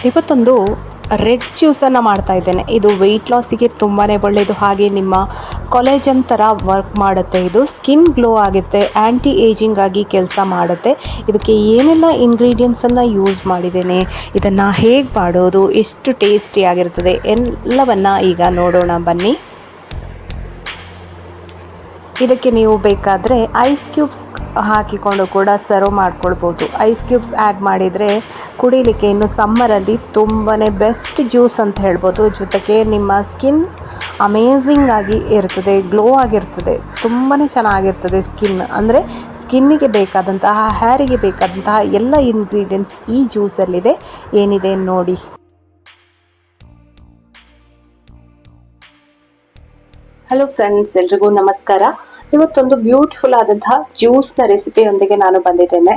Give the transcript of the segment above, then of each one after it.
ಇವತ್ತೊಂದು ರೆಡ್ ಜ್ಯೂಸನ್ನು ಮಾಡ್ತಾ ಇದ್ದೇನೆ. ಇದು ವೆಯ್ಟ್ ಲಾಸಿಗೆ ತುಂಬಾ ಒಳ್ಳೆಯದು. ಹಾಗೆ ನಿಮ್ಮ ಕೊಲೆಜನ್ ಥರ ವರ್ಕ್ ಮಾಡುತ್ತೆ. ಇದು ಸ್ಕಿನ್ ಗ್ಲೋ ಆಗುತ್ತೆ, ಆ್ಯಂಟಿ ಏಜಿಂಗ್ ಆಗಿ ಕೆಲಸ ಮಾಡುತ್ತೆ. ಇದಕ್ಕೆ ಏನೆಲ್ಲ ಇಂಗ್ರೀಡಿಯೆಂಟ್ಸನ್ನು ಯೂಸ್ ಮಾಡಿದ್ದೇನೆ, ಇದನ್ನು ಹೇಗೆ ಮಾಡೋದು, ಎಷ್ಟು ಟೇಸ್ಟಿಯಾಗಿರ್ತದೆ ಎಲ್ಲವನ್ನು ಈಗ ನೋಡೋಣ ಬನ್ನಿ. ಇದಕ್ಕೆ ನೀವು ಬೇಕಾದರೆ ಐಸ್ ಕ್ಯೂಬ್ಸ್ ಹಾಕಿಕೊಂಡು ಕೂಡ ಸರ್ವ್ ಮಾಡ್ಕೊಳ್ಬೋದು. ಐಸ್ ಕ್ಯೂಬ್ಸ್ ಆ್ಯಡ್ ಮಾಡಿದರೆ ಕುಡಿಲಿಕ್ಕೆ ಇನ್ನು ಸಮ್ಮರಲ್ಲಿ ತುಂಬಾ ಬೆಸ್ಟ್ ಜ್ಯೂಸ್ ಅಂತ ಹೇಳ್ಬೋದು. ಜೊತೆಗೆ ನಿಮ್ಮ ಸ್ಕಿನ್ ಅಮೇಝಿಂಗ್ ಆಗಿ ಇರ್ತದೆ, ಗ್ಲೋ ಆಗಿರ್ತದೆ, ತುಂಬಾ ಚೆನ್ನಾಗಿರ್ತದೆ ಸ್ಕಿನ್. ಅಂದರೆ ಸ್ಕಿನ್ನಿಗೆ ಬೇಕಾದಂತಹ, ಹೇರಿಗೆ ಬೇಕಾದಂತಹ ಎಲ್ಲ ಇಂಗ್ರೀಡಿಯೆಂಟ್ಸ್ ಈ ಜ್ಯೂಸಲ್ಲಿದೆ. ಏನಿದೆ ನೋಡಿ. ಹಲೋ ಫ್ರೆಂಡ್ಸ್, ಎಲ್ರಿಗೂ ನಮಸ್ಕಾರ. ಇವತ್ತೊಂದು ಬ್ಯೂಟಿಫುಲ್ ಆದಂತಹ ಜ್ಯೂಸ್ನ ರೆಸಿಪಿಯೊಂದಿಗೆ ನಾನು ಬಂದಿದ್ದೇನೆ.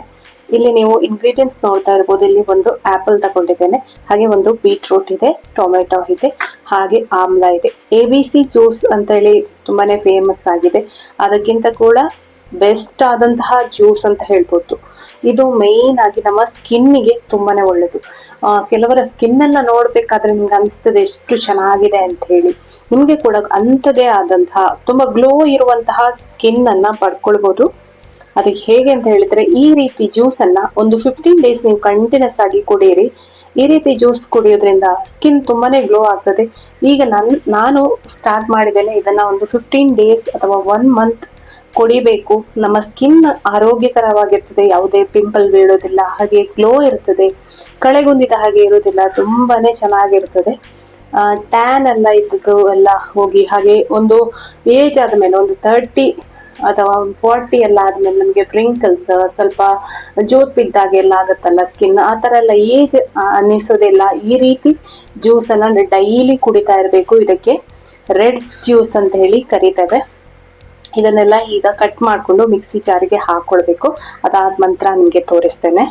ಇಲ್ಲಿ ನೀವು ಇಂಗ್ರೀಡಿಯೆಂಟ್ಸ್ ನೋಡ್ತಾ ಇರ್ಬೋದು. ಇಲ್ಲಿ ಒಂದು ಆಪಲ್ ತಗೊಂಡಿದ್ದೇನೆ, ಹಾಗೆ ಒಂದು ಬೀಟ್ರೂಟ್ ಇದೆ, ಟೊಮೆಟೊ ಇದೆ, ಹಾಗೆ ಆಮ್ಲ ಇದೆ. ABC ಜ್ಯೂಸ್ ಅಂತೇಳಿ ತುಂಬಾನೇ ಫೇಮಸ್ ಆಗಿದೆ. ಅದಕ್ಕಿಂತ ಕೂಡ ಬೆಸ್ಟ್ ಆದಂತಹ ಜ್ಯೂಸ್ ಅಂತ ಹೇಳ್ಬೋದು. ಇದು ಮೇನ್ ಆಗಿ ನಮ್ಮ ಸ್ಕಿನ್ನಿಗೆ ತುಂಬಾನೇ ಒಳ್ಳೇದು. ಕೆಲವರ ಸ್ಕಿನ್ ಎಲ್ಲ ನೋಡ್ಬೇಕಾದ್ರೆ ನಿಮ್ಗೆ ಅನಿಸ್ತದೆ ಎಷ್ಟು ಚೆನ್ನಾಗಿದೆ ಅಂತ ಹೇಳಿ. ನಿಮ್ಗೆ ಕೂಡ ಅಂಥದೇ ಆದಂತಹ ತುಂಬಾ ಗ್ಲೋ ಇರುವಂತಹ ಸ್ಕಿನ್ ಅನ್ನ ಪಡ್ಕೊಳ್ಬಹುದು. ಅದು ಹೇಗೆ ಅಂತ ಹೇಳಿದ್ರೆ, ಈ ರೀತಿ ಜ್ಯೂಸ್ ಅನ್ನ ಒಂದು 15 ಡೇಸ್ ನೀವು ಕಂಟಿನ್ಯೂಸ್ ಆಗಿ ಕುಡಿಯಿರಿ. ಈ ರೀತಿ ಜ್ಯೂಸ್ ಕುಡಿಯೋದ್ರಿಂದ ಸ್ಕಿನ್ ತುಂಬಾನೇ ಗ್ಲೋ ಆಗ್ತದೆ. ಈಗ ನಾನು ಸ್ಟಾರ್ಟ್ ಮಾಡಿದ್ದೇನೆ. ಇದನ್ನ ಒಂದು 15 ಡೇಸ್ ಅಥವಾ 1 ಮಂತ್ ಕುಡಿಬೇಕು. ನಮ್ಮ ಸ್ಕಿನ್ ಆರೋಗ್ಯಕರವಾಗಿರ್ತದೆ, ಯಾವುದೇ ಪಿಂಪಲ್ ಬೀಳೋದಿಲ್ಲ, ಹಾಗೆ ಗ್ಲೋ ಇರ್ತದೆ, ಕಳೆಗುಂದಿದ ಹಾಗೆ ಇರೋದಿಲ್ಲ, ತುಂಬಾನೇ ಚೆನ್ನಾಗಿರ್ತದೆ. ಟ್ಯಾನ್ ಎಲ್ಲ ಇದ್ದದ್ದು ಎಲ್ಲ ಹೋಗಿ, ಹಾಗೆ ಒಂದು ಏಜ್ ಆದ್ಮೇಲೆ ಒಂದು 30 ಅಥವಾ 40 ಎಲ್ಲ ಆದ್ಮೇಲೆ ನಮ್ಗೆ ಪ್ರಿಂಕಲ್ಸ್, ಸ್ವಲ್ಪ ಜೋತ್ ಬಿದ್ದಾಗೆಲ್ಲ ಆಗುತ್ತಲ್ಲ ಸ್ಕಿನ್, ಆ ತರ ಎಲ್ಲ ಏಜ್ ಅನ್ನಿಸೋದಿಲ್ಲ. ಈ ರೀತಿ ಜ್ಯೂಸ್ ಅನ್ನ ಡೈಲಿ ಕುಡಿತಾ ಇರಬೇಕು. ಇದಕ್ಕೆ ರೆಡ್ ಜ್ಯೂಸ್ ಅಂತ ಹೇಳಿ ಕರೀತೇವೆ. ಇದನ್ನೆಲ್ಲ ಈಗ ಕಟ್ ಮಾಡ್ಕೊಂಡು ಮಿಕ್ಸಿ ಜಾರಿಗೆ ಹಾಕೊಳ್ಬೇಕು. ಅದಾದ ನಂತರ ನಿಮ್ಗೆ ತೋರಿಸ್ತೇನೆ.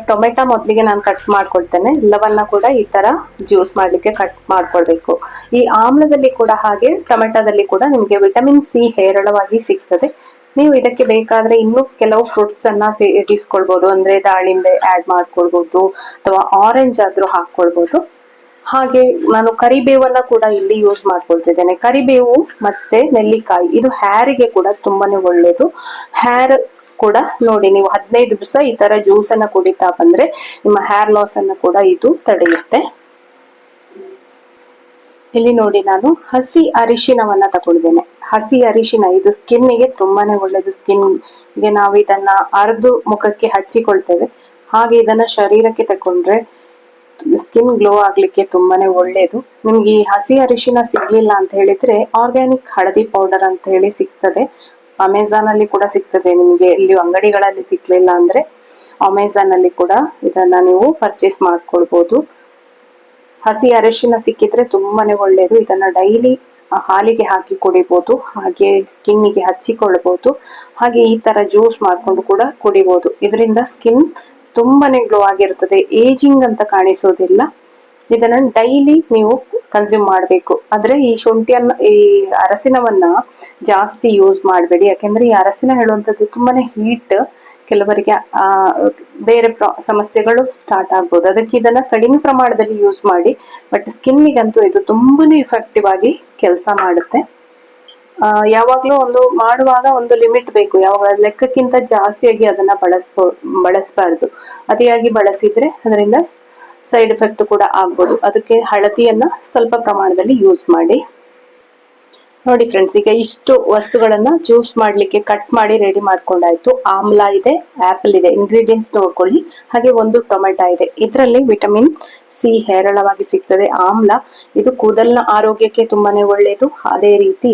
ಟೊಮೆಟೊ ಮೊದಲಿಗೆ ನಾನು ಕಟ್ ಮಾಡ್ಕೊಳ್ತೇನೆ. ಎಲ್ಲವನ್ನ ಕೂಡ ಈ ತರ ಜ್ಯೂಸ್ ಮಾಡ್ಲಿಕ್ಕೆ ಕಟ್ ಮಾಡ್ಕೊಳ್ಬೇಕು. ಈ ಆಮ್ಲದಲ್ಲಿ ಕೂಡ ಹಾಗೆ ಟೊಮೆಟೊದಲ್ಲಿ ಕೂಡ ನಿಮ್ಗೆ ವಿಟಮಿನ್ ಸಿ ಹೇರಳವಾಗಿ ಸಿಗ್ತದೆ. ನೀವು ಇದಕ್ಕೆ ಬೇಕಾದ್ರೆ ಇನ್ನು ಕೆಲವು ಫ್ರೂಟ್ಸ್ ಅನ್ನ ಸೇರಿಸ್ಕೊಳ್ಬಹುದು. ಅಂದ್ರೆ ದಾಳಿಂಬೆ ಆಡ್ ಮಾಡ್ಕೊಳ್ಬಹುದು, ಅಥವಾ ಆರೆಂಜ್ ಆದ್ರೂ ಹಾಕೊಳ್ಬಹುದು. ಹಾಗೆ ನಾನು ಕರಿಬೇವನ್ನ ಕೂಡ ಇಲ್ಲಿ ಯೂಸ್ ಮಾಡ್ಕೊಳ್ತಿದ್ದೇನೆ. ಕರಿಬೇವು ಮತ್ತೆ ನೆಲ್ಲಿಕಾಯಿ ಇದು ಹೇರಿಗೆ ಕೂಡ ತುಂಬಾನೇ ಒಳ್ಳೇದು. ಹೇರ್ ಕೂಡ ನೋಡಿ, ನೀವು 15 ದಿವಸ ಈ ತರ ಜ್ಯೂಸ್ ಅನ್ನ ಕುಡಿತಾ ಬಂದ್ರೆ ನಿಮ್ಮ ಹೇರ್ ಲಾಸ್ ಅನ್ನ ಕೂಡ ಇದು ತಡೆಯುತ್ತೆ. ಇಲ್ಲಿ ನೋಡಿ, ನಾನು ಹಸಿ ಅರಿಶಿನವನ್ನ ತಗೊಂಡಿದ್ದೇನೆ. ಹಸಿ ಅರಿಶಿನ ಇದು ಸ್ಕಿನ್ನಿಗೆ ತುಂಬಾನೇ ಒಳ್ಳೇದು. ಸ್ಕಿನ್ಗೆ ನಾವು ಇದನ್ನ ಅರ್ದು ಮುಖಕ್ಕೆ ಹಚ್ಚಿಕೊಳ್ತೇವೆ. ಹಾಗೆ ಇದನ್ನ ಶರೀರಕ್ಕೆ ತಕೊಂಡ್ರೆ ಸ್ಕಿನ್ ಗ್ಲೋ ಆಗ್ಲಿಕ್ಕೆ ತುಂಬಾನೇ ಒಳ್ಳೇದು. ನಿಮ್ಗೆ ಈ ಹಸಿ ಅರಿಶಿನ ಸಿಗ್ಲಿಲ್ಲ ಅಂತ ಹೇಳಿದ್ರೆ ಆರ್ಗ್ಯಾನಿಕ್ ಹಳದಿ ಪೌಡರ್ ಅಂತ ಹೇಳಿ ಸಿಗ್ತದೆ. ಅಮೆಝಾನ್ ಅಲ್ಲಿ ಕೂಡ ಸಿಗ್ತದೆ. ನಿಮ್ಗೆ ಇಲ್ಲಿ ಅಂಗಡಿಗಳಲ್ಲಿ ಸಿಗ್ಲಿಲ್ಲ ಅಂದ್ರೆ ಅಮೆಝಾನ್ ಅಲ್ಲಿ ಕೂಡ ಇದನ್ನ ನೀವು ಪರ್ಚೇಸ್ ಮಾಡ್ಕೊಳ್ಬಹುದು. ಹಸಿ ಅರಿಶಿನ ಸಿಕ್ಕಿದ್ರೆ ತುಂಬಾನೇ ಒಳ್ಳೇದು. ಇದನ್ನ ಡೈಲಿ ಹಾಲಿಗೆ ಹಾಕಿ ಕುಡಿಬಹುದು, ಹಾಗೆ ಸ್ಕಿನ್ನಿಗೆ ಹಚ್ಚಿಕೊಳ್ಬಹುದು, ಹಾಗೆ ಈ ತರ ಜ್ಯೂಸ್ ಮಾಡ್ಕೊಂಡು ಕೂಡ ಕುಡಿಬಹುದು. ಇದರಿಂದ ಸ್ಕಿನ್ ತುಂಬಾನೇ ಗ್ಲೋ ಆಗಿರ್ತದೆ, ಏಜಿಂಗ್ ಅಂತ ಕಾಣಿಸೋದಿಲ್ಲ. ಇದನ್ನ ಡೈಲಿ ನೀವು ಕನ್ಸ್ಯೂಮ್ ಮಾಡಬೇಕು. ಆದ್ರೆ ಈ ಶುಂಠಿಯನ್ನ, ಈ ಅರಸಿನವನ್ನ ಜಾಸ್ತಿ ಯೂಸ್ ಮಾಡಬೇಡಿ. ಯಾಕೆಂದ್ರೆ ಈ ಅರಸಿನ ಹೇಳುವಂಥದ್ದು ತುಂಬಾನೇ ಹೀಟ್, ಕೆಲವರಿಗೆ ಬೇರೆ ಸಮಸ್ಯೆಗಳು ಸ್ಟಾರ್ಟ್ ಆಗ್ಬೋದು. ಅದಕ್ಕೆ ಇದನ್ನ ಕಡಿಮೆ ಪ್ರಮಾಣದಲ್ಲಿ ಯೂಸ್ ಮಾಡಿ. ಬಟ್ ಸ್ಕಿನ್ನಿಗಂತೂ ಇದು ತುಂಬಾನೇ ಇಫೆಕ್ಟಿವ್ ಆಗಿ ಕೆಲಸ ಮಾಡುತ್ತೆ. ಯಾವಾಗ್ಲೂ ಒಂದು ಮಾಡುವಾಗ ಒಂದು ಲಿಮಿಟ್ ಬೇಕು. ಯಾವಾಗ ಲೆಕ್ಕಕ್ಕಿಂತ ಜಾಸ್ತಿಯಾಗಿ ಅದನ್ನ ಬಳಸಬಾರ್ದು. ಅತಿಯಾಗಿ ಬಳಸಿದ್ರೆ ಅದರಿಂದ ಸೈಡ್ ಎಫೆಕ್ಟ್ ಕೂಡ ಆಗ್ಬೋದು. ಅದಕ್ಕೆ ಹಳದಿಯನ್ನ ಸ್ವಲ್ಪ ಪ್ರಮಾಣದಲ್ಲಿ ಯೂಸ್ ಮಾಡಿ. ನೋಡಿ ಫ್ರೆಂಡ್ಸ್, ಈಗ ಇಷ್ಟು ವಸ್ತುಗಳನ್ನ ಜ್ಯೂಸ್ ಮಾಡ್ಲಿಕ್ಕೆ ಕಟ್ ಮಾಡಿ ರೆಡಿ ಮಾಡ್ಕೊಂಡಾಯ್ತು. ಆಮ್ಲ ಇದೆ, ಆಪಲ್ ಇದೆ, ಇಂಗ್ರೀಡಿಯೆಂಟ್ಸ್ ನೋಡ್ಕೊಳ್ಳಿ. ಹಾಗೆ ಒಂದು ಟೊಮೆಟೊ ಇದೆ. ಇದರಲ್ಲಿ ವಿಟಮಿನ್ ಸಿ ಹೇರಳವಾಗಿ ಸಿಗ್ತದೆ. ಆಮ್ಲ ಇದು ಕೂದಲಿನ ಆರೋಗ್ಯಕ್ಕೆ ತುಂಬಾನೇ ಒಳ್ಳೆಯದು. ಅದೇ ರೀತಿ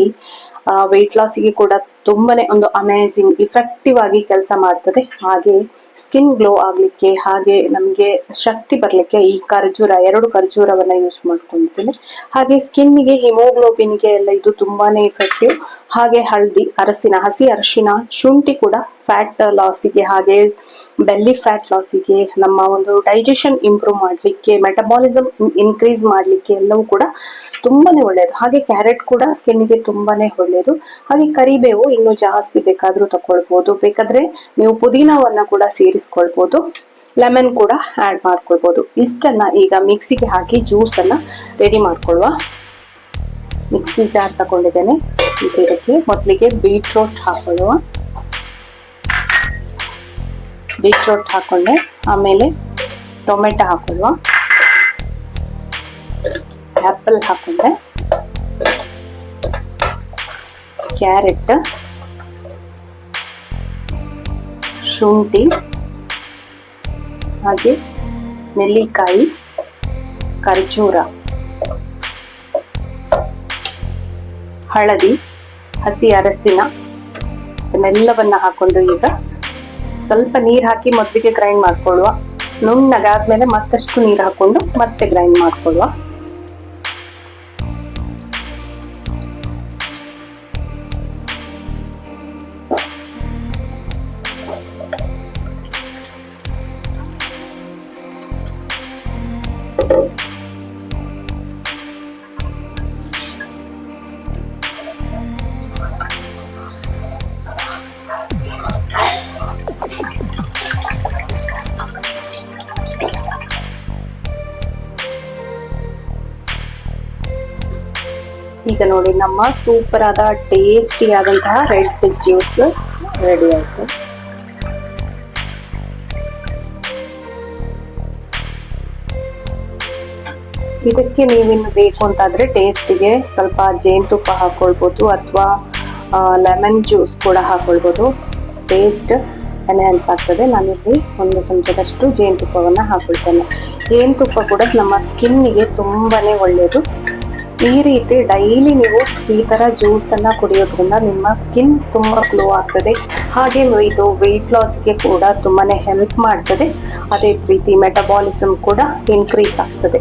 ವೆಯ್ಟ್ ಲಾಸಿಗೆ ಕೂಡ ತುಂಬಾನೇ ಒಂದು ಅಮೇಝಿಂಗ್ ಇಫೆಕ್ಟಿವ್ ಆಗಿ ಕೆಲಸ ಮಾಡ್ತದೆ. ಹಾಗೆ ಸ್ಕಿನ್ ಗ್ಲೋ ಆಗ್ಲಿಕ್ಕೆ, ಹಾಗೆ ನಮ್ಗೆ ಶಕ್ತಿ ಬರ್ಲಿಕ್ಕೆ ಈ ಖರ್ಜೂರ, 2 ಖರ್ಜೂರವನ್ನ ಯೂಸ್ ಮಾಡ್ಕೊಂಡಿದ್ದೇನೆ. ಹಾಗೆ ಸ್ಕಿನ್ನಿಗೆ, ಹಿಮೋಗ್ಲೋಬಿನ್ಗೆ ಎಲ್ಲ ಇದು ತುಂಬಾನೇ ಇಫೆಕ್ಟಿವ್. ಹಾಗೆ ಹಳದಿ, ಹಸಿ ಅರಿಶಿನ, ಶುಂಠಿ ಕೂಡ ಫ್ಯಾಟ್ ಲಾಸಿಗೆ, ಹಾಗೆ ಬೆಲ್ಲಿ ಫ್ಯಾಟ್ ಲಾಸಿಗೆ, ನಮ್ಮ ಒಂದು ಡೈಜೆಷನ್ ಇಂಪ್ರೂವ್ ಮಾಡ್ಲಿಕ್ಕೆ, ಮೆಟಬಾಲಿಸಮ್ ಇನ್ಕ್ರೀಸ್ ಮಾಡ್ಲಿಕ್ಕೆ ಎಲ್ಲವೂ ಕೂಡ ತುಂಬಾನೇ ಒಳ್ಳೇದು. ಹಾಗೆ ಕ್ಯಾರೆಟ್ ಕೂಡ ಸ್ಕಿನ್ನಿಗೆ ತುಂಬಾನೇ ಒಳ್ಳೇದು. ಹಾಗೆ ಕರಿಬೇವು ಇನ್ನು ಜಾಸ್ತಿ ಬೇಕಾದ್ರೂ ತಕೊಳ್ಬಹುದು. ಬೇಕಾದ್ರೆ ನೀವು ಪುದೀನವನ್ನ ಕೂಡ ಸೇರಿಸ್ಕೊಳ್ಬಹುದು. ಲೆಮನ್ ಕೂಡ ಆ್ಯಡ್ ಮಾಡ್ಕೊಳ್ಬೋದು. ಇಷ್ಟನ್ನ ಈಗ ಮಿಕ್ಸಿಗೆ ಹಾಕಿ ಜ್ಯೂಸನ್ನು ರೆಡಿ ಮಾಡ್ಕೊಳ್ಳುವ. ಮಿಕ್ಸಿ ಜಾರ್ ತಗೊಂಡಿದ್ದೇನೆ. ಈಗ ಇದಕ್ಕೆ ಮೊದಲಿಗೆ ಬೀಟ್ರೋಟ್ ಹಾಕೊಳ್ಳುವ. ಬೀಟ್ರೋಟ್ ಹಾಕೊಂಡೆ, ಆಮೇಲೆ ಟೊಮೆಟೊ ಹಾಕೊಳ್ಳುವ, ಆ್ಯಪಲ್ ಹಾಕೊಂಡೆ, ಕ್ಯಾರೆಟ್, ಶುಂಠಿ, ಹಾಗೆ ನೆಲ್ಲಿಕಾಯಿ, ಖರ್ಜೂರ, ಹಳದಿ, ಹಸಿ ಅರಸಿನ ಇದನ್ನೆಲ್ಲವನ್ನ ಹಾಕೊಂಡು ಈಗ ಸ್ವಲ್ಪ ನೀರು ಹಾಕಿ ಮೊದಲಿಗೆ ಗ್ರೈಂಡ್ ಮಾಡ್ಕೊಳ್ಳುವ. ನುಣ್ಣಗಾದ್ಮೇಲೆ ಮತ್ತಷ್ಟು ನೀರು ಹಾಕೊಂಡು ಮತ್ತೆ ಗ್ರೈಂಡ್ ಮಾಡ್ಕೊಳ್ಳುವ. ಈಗ ನೋಡಿ, ನಮ್ಮ ಸೂಪರ್ ಆದ ಟೇಸ್ಟಿ ಆದಂತಹ ರೆಡ್ ಜ್ಯೂಸ್ ರೆಡಿ ಆಯ್ತು. ಇದಕ್ಕೆ ನೀವಿನ್ನು ಬೇಕು ಅಂತಾದ್ರೆ ಟೇಸ್ಟಿಗೆ ಸ್ವಲ್ಪ ಜೇನುತುಪ್ಪ ಹಾಕೊಳ್ಬೋದು, ಅಥವಾ ಲೆಮನ್ ಜ್ಯೂಸ್ ಕೂಡ ಹಾಕೊಳ್ಬೋದು. ಟೇಸ್ಟ್ ಎನ್ಹ್ಯಾನ್ಸ್ ಆಗ್ತದೆ. ನಾನಿಲ್ಲಿ 1 ಚಮಚದಷ್ಟು ಜೇನುತುಪ್ಪವನ್ನು ಹಾಕೊಳ್ತೇನೆ. ಜೇನುತುಪ್ಪ ಕೂಡ ನಮ್ಮ ಸ್ಕಿನ್ನಿಗೆ ತುಂಬಾನೇ ಒಳ್ಳೆಯದು. ಈ ರೀತಿ ಡೈಲಿ ನೀವು ಈ ತರ ಜ್ಯೂಸ್ ಅನ್ನ ಕುಡಿಯೋದ್ರಿಂದ ನಿಮ್ಮ ಸ್ಕಿನ್ ತುಂಬಾ ಗ್ಲೋ ಆಗ್ತದೆ. ಹಾಗೆ ಇದು ವೆಯ್ಟ್ ಲಾಸ್ಗೆ ಕೂಡ ತುಂಬಾನೇ ಹೆಲ್ಪ್ ಮಾಡ್ತದೆ. ಅದೇ ರೀತಿ ಮೆಟಬಾಲಿಸಮ್ ಕೂಡ ಇನ್ಕ್ರೀಸ್ ಆಗ್ತದೆ.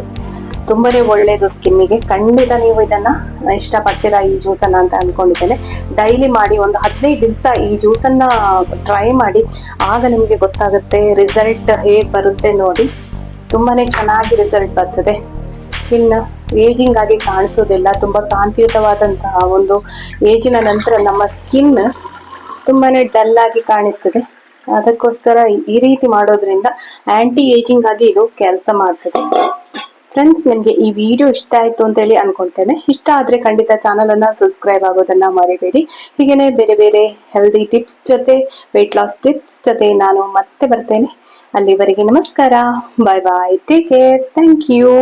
ತುಂಬಾನೇ ಒಳ್ಳೇದು ಸ್ಕಿನ್ನಿಗೆ. ಖಂಡಿತ ನೀವು ಇದನ್ನ ಇಷ್ಟಪಡ್ತೀರಾ ಈ ಜ್ಯೂಸನ್ನ ಅಂತ ಅನ್ಕೊಂಡಿದ್ದೇನೆ. ಡೈಲಿ ಮಾಡಿ, ಒಂದು 15 ದಿವಸ ಈ ಜ್ಯೂಸನ್ನ ಟ್ರೈ ಮಾಡಿ. ಆಗ ನಿಮಗೆ ಗೊತ್ತಾಗುತ್ತೆ ರಿಸಲ್ಟ್ ಹೇಗೆ ಬರುತ್ತೆ ನೋಡಿ. ತುಂಬಾನೇ ಚೆನ್ನಾಗಿ ರಿಸಲ್ಟ್ ಬರ್ತದೆ. ಸ್ಕಿನ್ ಏಜಿಂಗ್ ಆಗಿ ಕಾಣಿಸೋದಿಲ್ಲ. ತುಂಬಾ ಕಾಂತಿಯುತವಾದಂತಹ ಒಂದು ಏಜಿನ ನಂತರ ನಮ್ಮ ಸ್ಕಿನ್ ತುಂಬಾನೇ ಡಲ್ ಆಗಿ ಕಾಣಿಸ್ತದೆ. ಅದಕ್ಕೋಸ್ಕರ ಈ ರೀತಿ ಮಾಡೋದ್ರಿಂದ ಆಂಟಿ ಏಜಿಂಗ್ ಆಗಿ ಇದು ಕೆಲಸ ಮಾಡ್ತದೆ. ಫ್ರೆಂಡ್ಸ್, ನಿಮಗೆ ಈ ವಿಡಿಯೋ ಇಷ್ಟ ಆಯ್ತು ಅಂತ ಹೇಳಿ ಅನ್ಕೊಳ್ತೇನೆ. ಇಷ್ಟ ಆದ್ರೆ ಖಂಡಿತ ಚಾನಲ್ ಅನ್ನ ಸಬ್ಸ್ಕ್ರೈಬ್ ಆಗೋದನ್ನ ಮರಿಬೇಡಿ. ಹೀಗೇನೆ ಬೇರೆ ಬೇರೆ ಹೆಲ್ದಿ ಟಿಪ್ಸ್ ಜೊತೆ, ವೆಯ್ಟ್ ಲಾಸ್ ಟಿಪ್ಸ್ ಜೊತೆ ನಾನು ಮತ್ತೆ ಬರ್ತೇನೆ. ಅಲ್ಲಿವರೆಗೆ ನಮಸ್ಕಾರ, ಬಾಯ್ ಬಾಯ್, ಟೇಕ್ ಕೇರ್, ಥ್ಯಾಂಕ್ ಯು.